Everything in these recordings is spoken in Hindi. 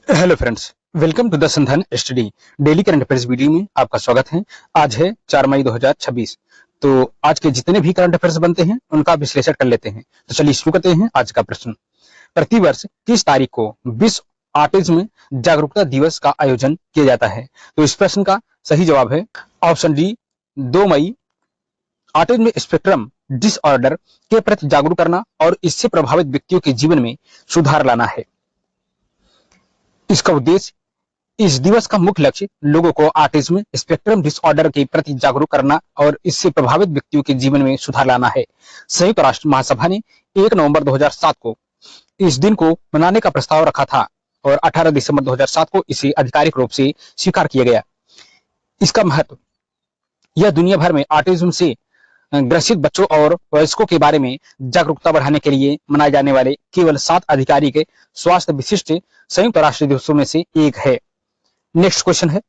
Hello friends, welcome to the Sandhan study daily current affairs video में आपका स्वागत है। आज है 4 मई 2026। तो आज के जितने भी करंट अफेयर्स बनते हैं उनका विश्लेषण कर लेते हैं। तो चलिए शुरू करते हैं। आज का प्रश्न, प्रतिवर्ष किस तारीख को विश्व ऑटिज्म जागरूकता दिवस का आयोजन किया जाता है? तो इस प्रश्न का सही जवाब है ऑप्शन डी, 2 मई। ऑटिज्म स्पेक्ट्रम डिसऑर्डर के प्रति जागरूक करना और इससे प्रभावित व्यक्तियों के जीवन में सुधार लाना है। इसका उद्देश्य, इस दिवस का मुख्य लक्ष्य लोगों को ऑटिज्म स्पेक्ट्रम डिसऑर्डर के प्रति जागरूक करना और इससे प्रभावित व्यक्तियों के जीवन में सुधार लाना है। संयुक्त राष्ट्र महासभा ने 1 नवंबर 2007 को इस दिन को मनाने का प्रस्ताव रखा था और 18 दिसंबर 2007 को इसे आधिकारिक रूप से स्वीकार किया गया। इसका महत्व, यह दुनिया भर में ऑटिज्म से ग्रसित बच्चों और वयस्कों के बारे में जागरूकता बढ़ाने के लिए मनाए जाने वाले केवल 7 आधिकारिक स्वास्थ्य विशिष्ट संयुक्त राष्ट्र दिवसों में से एक है। नेक्स्ट क्वेश्चन है,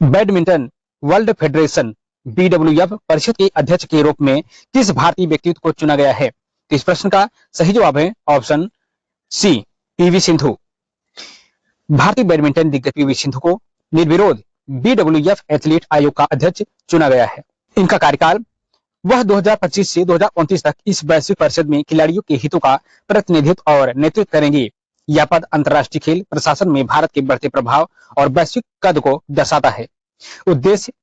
बैडमिंटन वर्ल्ड फेडरेशन BWF परिषद के अध्यक्ष के रूप में किस भारतीय व्यक्तित्व को चुना गया है? तो इस प्रश्न का सही जवाब है ऑप्शन सी, PV सिंधु। भारतीय बैडमिंटन दिग्गज PV सिंधु को निर्विरोध BWF एथलीट आयोग का अध्यक्ष चुना गया है। इनका कार्यकाल, वह 2025 से 2029 तक इस वैश्विक परिषद में खिलाड़ियों के हितों का प्रतिनिधित्व और नेतृत्व करेंगे। यह पद अंतर्राष्ट्रीय खेल प्रशासन में भारत के बढ़ते प्रभाव और वैश्विक कद को दर्शाता है। उद्देश्य,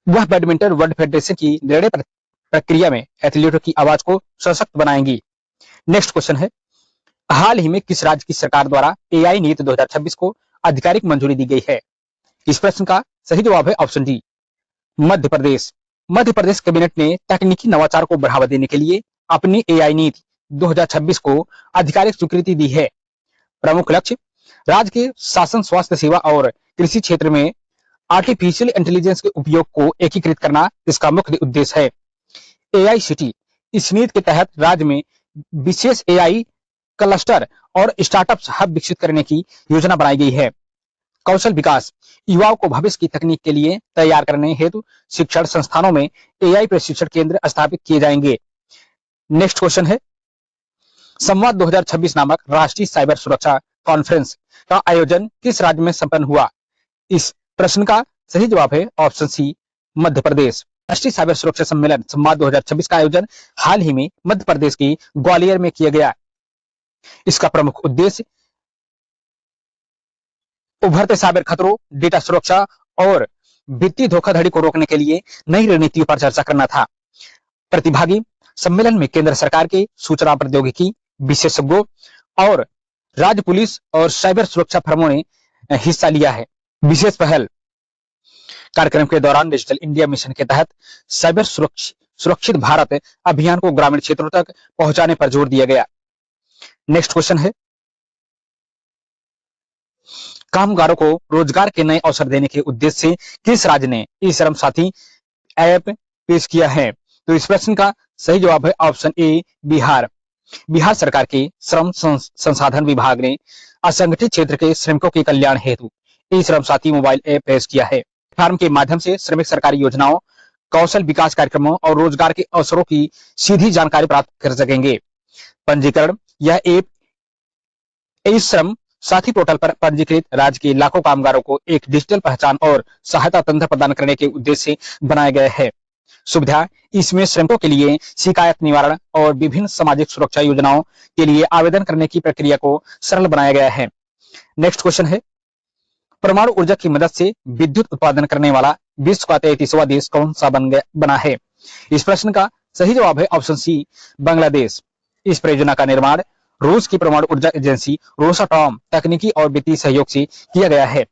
वह बैडमिंटन वर्ल्ड फेडरेशन की निर्णय प्रक्रिया में एथलीटों की आवाज को सशक्त बनाएंगी। नेक्स्ट क्वेश्चन है, हाल ही में किस राज्य की सरकार द्वारा AI नीति 2026 को आधिकारिक मंजूरी दी गई है? इस प्रश्न का सही जवाब है option D, Madhya Pradesh. Madhya Pradesh cabinet ने तकनीकी नवाचार को बढ़ावा देने के लिए अपनी AI नीति 2026 को आधिकारिक स्वीकृति दी है। प्रमुख लक्ष्य, राज्य के शासन, स्वास्थ्य सेवा और कृषि क्षेत्र में आर्टिफिशियल इंटेलिजेंस के उपयोग को एकीकृत करना इसका मुख्य उद्देश्य है। AI सिटी, इस नीति के तहत राज्य में विशेष AI क्लस्टर और स्टार्टअप्स हब विकसित करने की योजना बनाई गई है। कौशल विकास, युवाओं को भविष्य की तकनीक के लिए तैयार करने हेतु शिक्षण संस्थानों में AI प्रशिक्षण केंद्र स्थापित किए जाएंगे। नेक्स्ट क्वेश्चन है, संवाद 2026 नामक राष्ट्रीय साइबर सुरक्षा कॉन्फ्रेंस का आयोजन किस राज्य में संपन्न हुआ? इस प्रश्न का सही जवाब है ऑप्शन सी, मध्य प्रदेश। राष्ट्रीय साइबर सुरक्षा सम्मेलन संवाद 2026 का आयोजन हाल ही में मध्य प्रदेश के ग्वालियर में किया गया। इसका प्रमुख उद्देश्य उभरते साइबर खतरों, डेटा सुरक्षा और वित्तीय धोखाधड़ी को रोकने के लिए नई रणनीतियों पर चर्चा करना था। प्रतिभागी सम्मेलन में केंद्र सरकार के सूचना प्रौद्योगिकी विशेषज्ञों और राज्य पुलिस और साइबर सुरक्षा फर्मों ने हिस्सा लिया है। विशेष पहल, कार्यक्रम के दौरान डिजिटल इंडिया मिशन के तहत साइबर सुरक्षित भारत अभियान को ग्रामीण क्षेत्रों तक पहुंचाने पर जोर दिया गया। नेक्स्ट क्वेश्चन है, कामगारों को रोजगार के नए अवसर देने के उद्देश्य से किस राज्य ने ई श्रम साथी ऐप पेश किया है? तो इस प्रश्न का सही जवाब है ऑप्शन ए, बिहार। बिहार सरकार के श्रम संसाधन विभाग ने असंगठित क्षेत्र के श्रमिकों के कल्याण हेतु ई श्रम साथी मोबाइल ऐप पेश किया है। प्लेटफॉर्म के माध्यम से श्रमिक सरकारी योजनाओं, कौशल विकास कार्यक्रमों और रोजगार के अवसरों की सीधी जानकारी प्राप्त कर सकेंगे। पंजीकरण, यह ऐप ई श्रम साथी पोर्टल पर पंजीकृत राज्य के लाखों कामगारों को एक डिजिटल पहचान और सहायता तंत्र प्रदान करने के उद्देश्य से बनाया गया है। सुविधा, इसमें श्रमिकों के लिए शिकायत निवारण और विभिन्न सामाजिक सुरक्षा योजनाओं के लिए आवेदन करने की प्रक्रिया को सरल बनाया गया है। नेक्स्ट क्वेश्चन है, परमाणु ऊर्जा की मदद से विद्युत उत्पादन करने वाला विश्व का 33वां देश कौन सा बना है? इस प्रश्न का सही जवाब है ऑप्शन सी, बांग्लादेश। इस परियोजना का निर्माण रूस की परमाणु ऊर्जा एजेंसी रोसाटॉम तकनीकी और वित्तीय सहयोग से किया गया है।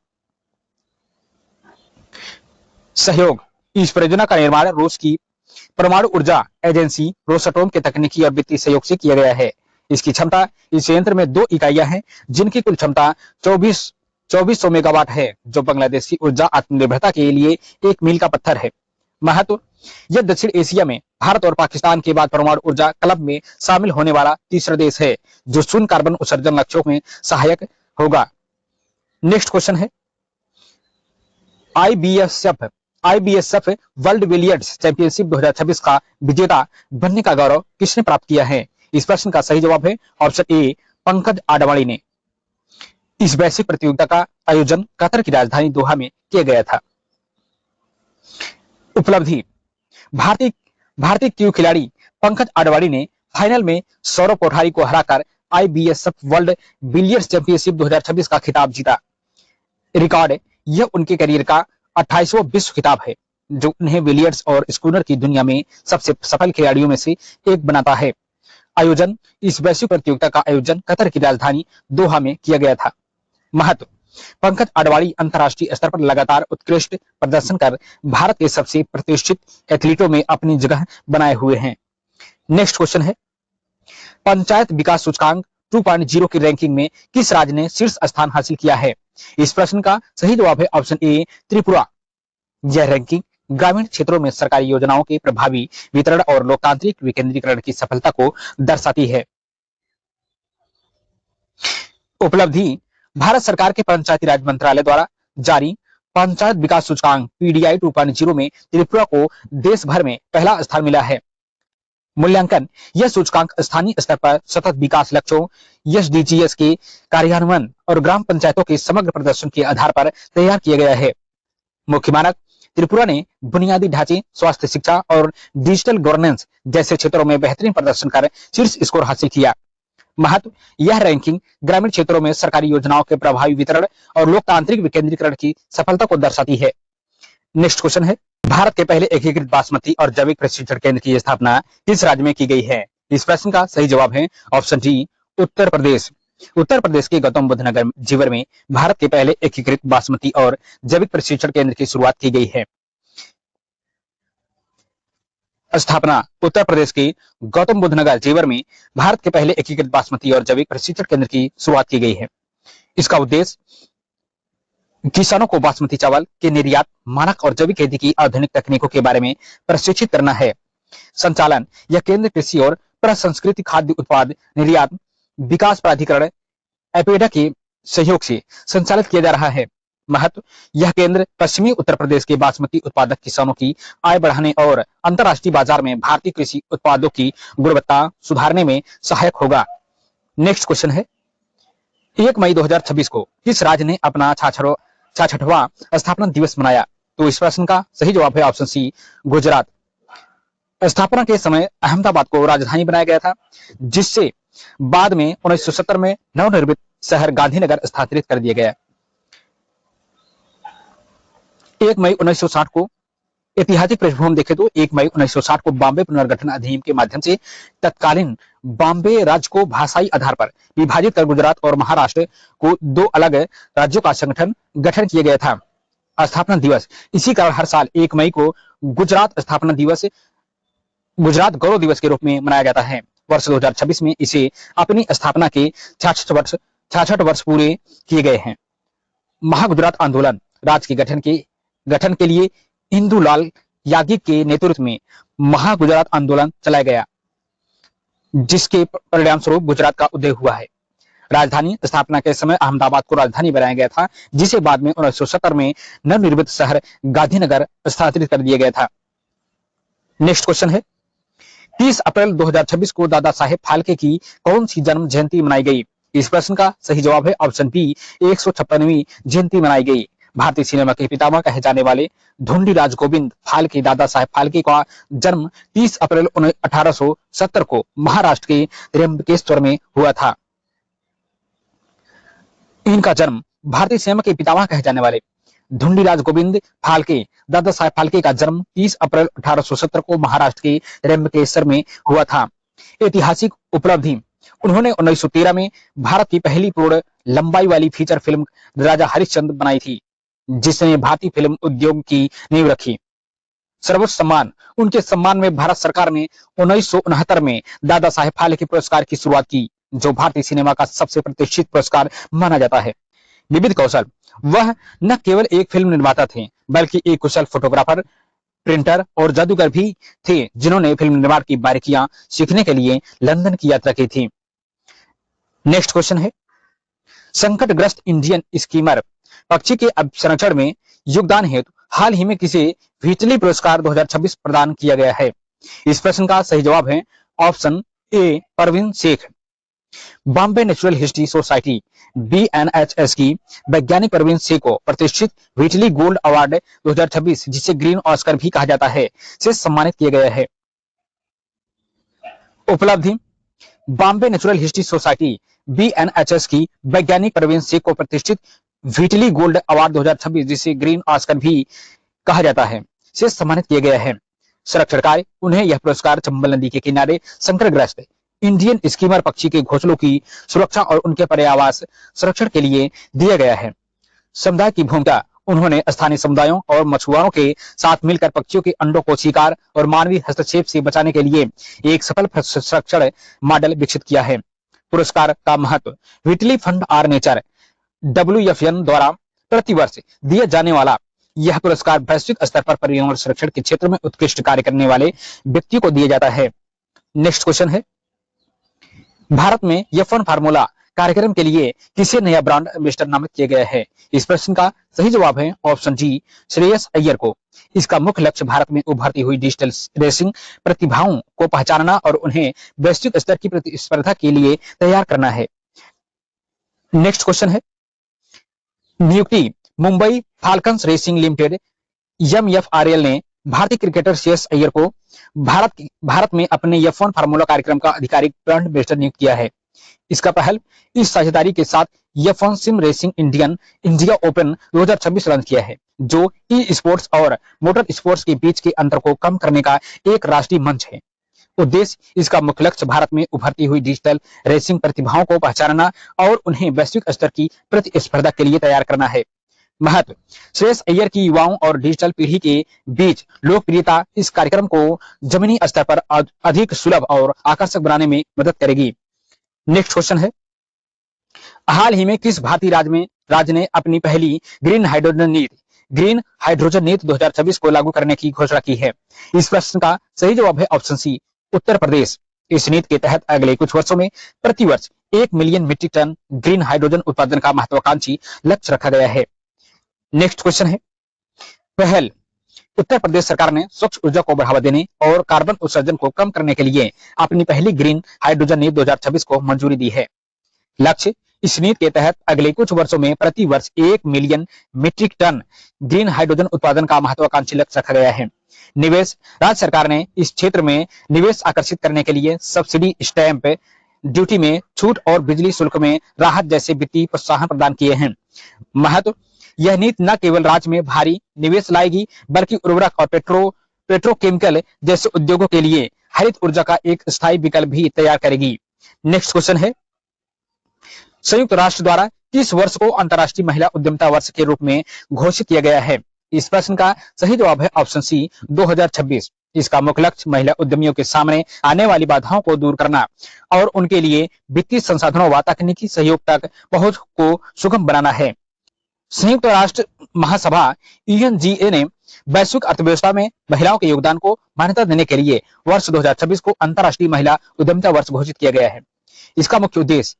सहयोग, इस परियोजना का निर्माण रूस की परमाणु ऊर्जा एजेंसी रोसाटॉम के तकनीकी और वित्तीय सहयोग से किया गया है। इसकी क्षमता, इस संयंत्र में 2 इकाइयां हैं जिनकी कुल क्षमता 2400 मेगावाट है, जो बांग्लादेश की ऊर्जा आत्मनिर्भरता के लिए एक मील का पत्थर है। महत्व, यह दक्षिण एशिया में भारत और पाकिस्तान के बाद परमाणु ऊर्जा क्लब में शामिल होने वाला तीसरा देश है जो शून्य कार्बन उत्सर्जन लक्ष्यों में सहायक होगा। नेक्स्ट क्वेश्चन है, IBSF वर्ल्ड बिलियर्ड्स चैंपियनशिप 2026 का विजेता बनने का गौरव किसने प्राप्त किया है? इस प्रश्न का सही जवाब है ऑप्शन ए, पंकज आडवाणी ने। इस वैश्विक प्रतियोगिता का आयोजन कतर की राजधानी दोहा में किया गया था। उपलब्धि। भारतीय भारतीय क्यू खिलाड़ी पंकज अडवाणी ने फाइनल में सौरव कोठारी को हराकर आईबीएसएफ वर्ल्ड बिलियर्ड्स चैंपियनशिप 2026 का खिताब जीता। रिकॉर्ड, यह उनके करियर का 28वां विश्व खिताब है, जो उन्हें बिलियर्ड्स और स्कूनर की दुनिया में सबसे सफल खिलाड़ियों में से एक बनाता है। आयोजन। इस वैश्विक प्रतियोगिता का आयोजन कतर की राजधानी दोहा में किया गया था। महत्व। पंकज अडवाणी अंतर्राष्ट्रीय स्तर पर लगातार उत्कृष्ट प्रदर्शन कर भारत के सबसे प्रतिष्ठित एथलीटों में अपनी जगह बनाए हुए हैं। नेक्स्ट क्वेश्चन है, पंचायत विकास सूचकांक 2.0 की रैंकिंग में किस राज्य ने शीर्ष स्थान हासिल किया है? इस प्रश्न का सही जवाब है ऑप्शन ए, त्रिपुरा। यह रैंकिंग ग्रामीण क्षेत्रों में सरकारी योजनाओं के प्रभावी वितरण और लोकतांत्रिक विकेंद्रीकरण की सफलता को दर्शाती है। उपलब्धि। भारत सरकार के पंचायती राज मंत्रालय द्वारा जारी पंचायत विकास सूचकांक पीडीआई 2.0 में त्रिपुरा को देश भर में पहला स्थान मिला है। मूल्यांकन। यह सूचकांक स्थानीय स्तर पर सतत विकास लक्ष्यों एसडीजीएस के कार्यान्वयन और ग्राम पंचायतों के समग्र प्रदर्शन के आधार पर तैयार किया गया है। मुख्य मानक। त्रिपुरा ने बुनियादी ढांचे, स्वास्थ्य, शिक्षा और डिजिटल गवर्नेंस जैसे क्षेत्रों में बेहतरीन प्रदर्शन कर शीर्ष स्कोर हासिल किया। महत्व। यह रैंकिंग ग्रामीण क्षेत्रों में सरकारी योजनाओं के प्रभावी वितरण और लोकतांत्रिक विकेंद्रीकरण की सफलता को दर्शाती है। नेक्स्ट क्वेश्चन है, भारत के पहले एकीकृत बासमती और जैविक प्रशिक्षण केंद्र की स्थापना किस राज्य में की गई है? इस प्रश्न का सही जवाब है ऑप्शन डी, उत्तर प्रदेश। उत्तर प्रदेश के गौतम बुद्ध नगर जीवर में भारत के पहले एकीकृत बासमती और जैविक प्रशिक्षण केंद्र की शुरुआत की गई है। स्थापना। उत्तर प्रदेश के गौतम बुद्ध नगर जेवर में भारत के पहले एकीकृत बासमती और जैविक प्रशिक्षण केंद्र की शुरुआत की गई है। इसका उद्देश्य किसानों को बासमती चावल के निर्यात, मानक और जैविक खेती की आधुनिक तकनीकों के बारे में प्रशिक्षित करना है। संचालन। यह केंद्र कृषि और प्रसंस्कृत खाद्य उत्पाद निर्यात विकास प्राधिकरण एपेडा के सहयोग से संचालित किया जा रहा है। महत्व। यह केंद्र पश्चिमी उत्तर प्रदेश के बासमती उत्पादक किसानों की आय बढ़ाने और अंतर्राष्ट्रीय बाजार में भारतीय कृषि उत्पादों की गुणवत्ता सुधारने में सहायक होगा। नेक्स्ट क्वेश्चन है, 1 मई 2026 को किस राज्य ने अपना 66वां स्थापना दिवस मनाया? तो इस प्रश्न का सही जवाब है ऑप्शन सी, गुजरात। स्थापना के समय अहमदाबाद को राजधानी बनाया गया था, जिससे बाद में 1970 में नवनिर्मित शहर गांधीनगर स्थानांतरित कर दिया गया। 1 मई 1960 को ऐतिहासिक पृष्ठभूमि देखें तो 1 मई 1960 को बॉम्बे पुनर्गठन अधिनियम के माध्यम से तत्कालीन बॉम्बे राज्य को भाषाई आधार पर विभाजित कर गुजरात और महाराष्ट्र को दो अलग राज्यों का गठन किया गया था। स्थापना दिवस। इसी कारण हर साल 1 मई को गुजरात स्थापना दिवस, गुजरात गौरव दिवस के रूप में मनाया जाता है। वर्ष 2026 में इसे अपनी स्थापना के 66 वर्ष पूरे किए गए हैं। महागुजरात आंदोलन। राज्य के गठन के लिए इंदुलाल याज्ञिक के नेतृत्व में महागुजरात आंदोलन चलाया गया, जिसके परिणाम स्वरूप गुजरात का उदय हुआ है। राजधानी। स्थापना के समय अहमदाबाद को राजधानी बनाया गया था, जिसे बाद में 1970 में नवनिर्मित शहर गांधीनगर स्थानांतरित कर दिया गया था। नेक्स्ट क्वेश्चन है, 30 अप्रैल 2026 को दादा साहेब फाल्के की कौन सी जन्म जयंती मनाई गई? इस प्रश्न का सही जवाब है ऑप्शन बी, 156वीं जयंती मनाई गई। भारतीय सिनेमा के पितामह कहे जाने वाले ढूंढीराज गोविंद फाल्के, दादा साहेब फाल्के का जन्म 30 अप्रैल 1870 को महाराष्ट्र के त्र्यंबकेश्वर में हुआ था। इनका जन्म भारतीय सिनेमा के पितामह कहे जाने वाले ढूंढीराज गोविंद फाल्के, दादा साहेब फाल्के का जन्म 30 अप्रैल 1870 को महाराष्ट्र के त्र्यंबकेश्वर में हुआ था। ऐतिहासिक उपलब्धि। उन्होंने 1913 में भारत की पहली पूर्ण लंबाई वाली फीचर फिल्म राजा हरिश्चंद्र बनाई थी, जिसने भारतीय फिल्म उद्योग की नींव रखी। सर्वोच्च सम्मान। उनके सम्मान में भारत सरकार ने 1969 में दादा साहेब फाल्के पुरस्कार की शुरुआत की, जो भारतीय सिनेमा का सबसे प्रतिष्ठित पुरस्कार माना जाता है। विविध कौशल। वह न केवल एक फिल्म निर्माता थे, बल्कि एक कुशल फोटोग्राफर, प्रिंटर और जादूगर भी थे, जिन्होंने फिल्म निर्माण की बारीकियां सीखने के लिए लंदन की यात्रा की थी। नेक्स्ट क्वेश्चन है, संकटग्रस्त इंडियन स्कीमर पक्षी के संरक्षण में योगदान हेतु हाल ही में किसे व्हिटली पुरस्कार 2026 प्रदान किया गया है? इस प्रश्न का सही जवाब है option A, Parveen Shaikh. Bombay natural history society BNHS की वैज्ञानिक प्रवीण सिंह को प्रतिष्ठित व्हिटली गोल्ड अवार्ड 2026, जिसे ग्रीन ऑस्कर भी कहा जाता है, से सम्मानित किया गया है। उपलब्धि: Bombay natural history society BNHS की वैज्ञानिक प्रवीण सिंह को प्रतिष्ठित व्हिटली गोल्ड अवार्ड 2026, जिसे ग्रीन ऑस्कर भी कहा जाता है, से सम्मानित किया गया है। संरक्षण कार्य: उन्हें यह पुरस्कार चंबल नदी के किनारे संकटग्रस्त इंडियन स्कीमर पक्षी के घोंसलों की सुरक्षा और उनके पर्यावास संरक्षण के लिए दिया गया है। समुदाय की भूमिका: उन्होंने स्थानीय समुदायों और मछुआरों के साथ मिलकर पक्षियों के अंडों को शिकार और मानवीय हस्तक्षेप से बचाने के लिए एक सफल संरक्षण मॉडल विकसित किया है। पुरस्कार का महत्व: Whitley Fund for Nature WFN द्वारा प्रतिवर्ष दिया जाने वाला यह पुरस्कार वैश्विक स्तर पर पर्यावरण संरक्षण के क्षेत्र में उत्कृष्ट कार्य करने वाले व्यक्तियों को दिया जाता है। नेक्स्ट क्वेश्चन है, भारत में F1 फार्मूला कार्यक्रम के लिए किसे नया ब्रांड एम्बेसडर नामित किया गया है? इस प्रश्न का सही जवाब है ऑप्शन जी, श्रेयस अय्यर को। इसका मुख्य लक्ष्य भारत में उभरती हुई डिजिटल रेसिंग प्रतिभाओं को पहचानना और उन्हें वैश्विक स्तर की प्रतिस्पर्धा के लिए तैयार करना है। नेक्स्ट क्वेश्चन है, नियुक्ति: Mumbai falcons racing limited MFRL ने भारतीय क्रिकेटर श्रेयस अय्यर को भारत में अपने F1 फार्मूला कार्यक्रम का आधिकारिक ब्रांड एम्बेसडर नियुक्त किया है। इसका पहल इस साझेदारी के साथ F1 SIM racing India open 2026 launch किया है, जो ई स्पोर्ट्स और मोटर स्पोर्ट्स के बीच के अंतर को कम करने का एक राष्ट्रीय मंच है। उद्देश्य: इसका मुख्य लक्ष्य भारत में उभरती हुई डिजिटल रेसिंग प्रतिभाओं को पहचानना और उन्हें वैश्विक स्तर की प्रतिस्पर्धा के लिए तैयार करना है। महत्व: श्रेयस अय्यर की युवाओं और डिजिटल पीढ़ी के बीच लोकप्रियता इस कार्यक्रम को जमीनी स्तर पर अधिक सुलभ और आकर्षक बनाने में मदद करेगी। नेक्स्ट क्वेश्चन है, हाल ही में किस भारतीय राज्य ने अपनी पहली ग्रीन हाइड्रोजन नीति 2026 को लागू करने की घोषणा की है? इस प्रश्न का सही जवाब है ऑप्शन सी, उत्तर प्रदेश। इस नीति के तहत अगले कुछ वर्षों में प्रतिवर्ष 1 million metric ton green hydrogen उत्पादन का महत्वाकांक्षी लक्ष्य रखा गया है। नेक्स्ट क्वेश्चन है, पहल: उत्तर प्रदेश सरकार ने स्वच्छ ऊर्जा को बढ़ावा देने और कार्बन उत्सर्जन को कम करने के लिए अपनी पहली ग्रीन हाइड्रोजन नीति 2026 को मंजूरी दी है। लक्ष्य: इस नीति के तहत अगले कुछ वर्षों में प्रति वर्ष 1 million metric ton green hydrogen उत्पादन का महत्वाकांक्षी लक्ष्य रखा गया है। निवेश: राज्य सरकार ने इस क्षेत्र में निवेश आकर्षित करने के लिए सब्सिडी, स्टैंप ड्यूटी में छूट और बिजली शुल्क में राहत जैसे वित्तीय प्रोत्साहन प्रदान किए हैं। महत्व: यह नीति न केवल राज्य में भारी निवेश लाएगी, बल्कि उर्वरक और पेट्रोकेमिकल जैसे उद्योगों के लिए हरित ऊर्जा का एक स्थायी विकल्प भी तैयार करेगी। नेक्स्ट क्वेश्चन है, संयुक्त राष्ट्र द्वारा किस वर्ष को अंतर्राष्ट्रीय महिला उद्यमिता वर्ष के रूप में घोषित किया गया है? इस प्रश्न का सही जवाब है ऑप्शन सी, 2026। इसका मुख्य लक्ष्य महिला उद्यमियों के सामने आने वाली बाधाओं को दूर करना और उनके लिए वित्तीय संसाधनों व तकनीकी सहयोग तक पहुंच को सुगम बनाना है। संयुक्त राष्ट्र महासभा UNGA ने वैश्विक अर्थव्यवस्था में महिलाओं के योगदान को मान्यता देने के लिए वर्ष 2026 को अंतर्राष्ट्रीय महिला उद्यमिता वर्ष घोषित किया गया है। इसका मुख्य उद्देश्य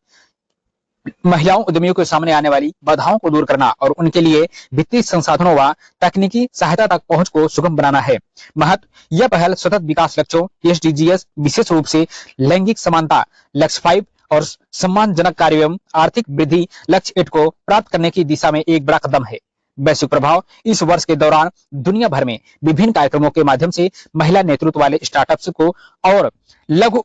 महिलाओं उद्यमियों के सामने आने वाली बाधाओं को दूर करना और उनके लिए वित्तीय संसाधनों व तकनीकी सहायता तक पहुंच को सुगम बनाना है। महत्व: यह पहल सतत विकास लक्ष्यों SDGs, विशेष रूप से लैंगिक समानता लक्ष्य 5 और सम्मानजनक कार्य एवं आर्थिक वृद्धि लक्ष्य 8 को प्राप्त करने की दिशा में एक बड़ा कदम है। वैश्विक प्रभाव: इस वर्ष के दौरान दुनिया भर में विभिन्न कार्यक्रमों के माध्यम से महिला नेतृत्व वाले स्टार्टअप्स को और लघु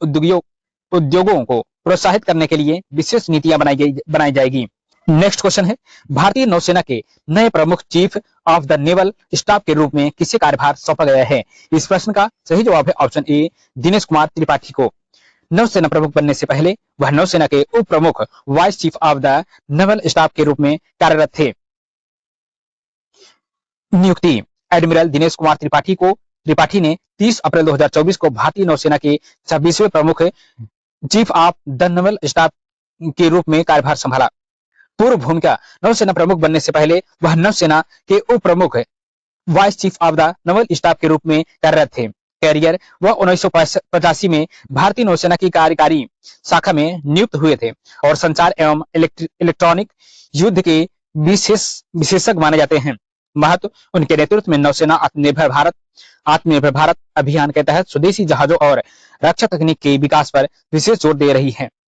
उद्योगों को प्रोत्साहित करने के लिए विशेष नीतियां बनाई जाएगी। नेक्स्ट क्वेश्चन है, भारतीय नौसेना के नए प्रमुख chief of the naval staff के रूप में किसे कार्यभार सौंपा गया है? इस प्रश्न का सही जवाब है ऑप्शन ए, दिनेश कुमार त्रिपाठी को। नौसेना प्रमुख बनने से पहले वह नौसेना के उप प्रमुख vice chief of the naval staff के रूप में कार्यरत थे। नियुक्ति: एडमिरल दिनेश कुमार त्रिपाठी ने 30 अप्रैल 2024 को भारतीय नौसेना के 26वें प्रमुख chief of the naval staff के रूप में कार्यभार संभाला। पूर्व भूमिका: नौसेना प्रमुख बनने से पहले वह नौसेना के उप प्रमुख vice chief of the naval staff के रूप में कार्यरत थे। कैरियर: वह 1985 में भारतीय नौसेना की कार्यकारी शाखा में नियुक्त हुए थे और संचार एवं इलेक्ट्रॉनिक युद्ध के विशेषज्ञ माने जाते हैं। महत्व: उनके नेतृत्व में नौसेना आत्मनिर्भर भारत अभियान के तहत स्वदेशी जहाजों और रक्षा तकनीक के विकास पर विशेष जोर दे रही है।